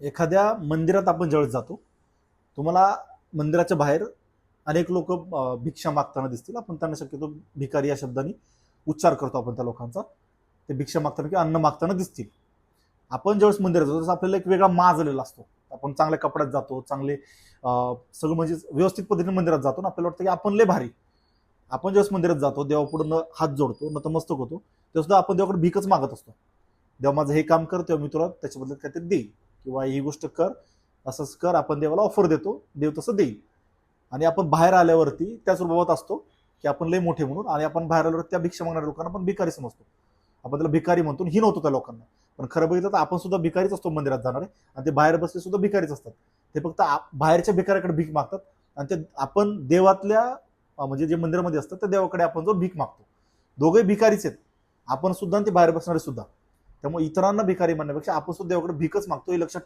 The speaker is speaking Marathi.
एखाद्या मंदिरात आपण ज्यावेळेस जातो, तुम्हाला मंदिराच्या बाहेर अनेक लोक भिक्षा मागताना दिसतील. आपण त्यांना शक्यतो भिकारी या शब्दाने उच्चार करतो आपण त्या लोकांचा. ते भिक्षा मागताना किंवा अन्न मागताना दिसतील. आपण ज्यावेळेस मंदिरात जातो, आपल्याला एक वेगळा माजलेला असतो. आपण चांगल्या कपड्यात जातो, चांगले सगळं म्हणजे व्यवस्थित पद्धतीने मंदिरात जातो ना, आपल्याला वाटतं की आपण लय भारी. आपण ज्यावेळेस मंदिरात जातो, देवापुढे हात जोडतो, नतमस्तक होतो, तेव्हा सुद्धा आपण देवाकडे भीकच मागत असतो. देवा माझं हे काम कर, तेव्हा मी तुला त्याच्याबद्दल काहीतरी देईल, किंवा ही गोष्ट कर, असंच कर. आपण देवाला ऑफर देतो, देव तसं देईल. आणि आपण बाहेर आल्यावरती त्याच स्वभावात असतो की आपण लय मोठे म्हणून, आणि आपण बाहेर आल्यावर त्या भिक्षा मागणाऱ्या लोकांना आपण भिकारी समजतो. आपण त्याला भिकारी म्हणतो, ही नव्हतो त्या लोकांना. पण खरं बघितलं तर आपण सुद्धा भिकारीच असतो मंदिरात जाणारे, आणि ते बाहेर बसले सुद्धा भिकारीच असतात. ते फक्त बाहेरच्या भिकाऱ्याकडे भीक मागतात, आणि ते आपण देवातल्या म्हणजे जे मंदिरामध्ये असतात त्या देवाकडे आपण जो भीक मागतो. दोघे भिकारीच आहेत, आपण सुद्धा आणि ते बाहेर बसणारे सुद्धा. त्यामुळे इतरांना भिकारी म्हणण्यापेक्षा आपण सुद्धा देवाकडे भीकच मागतो, हे लक्षात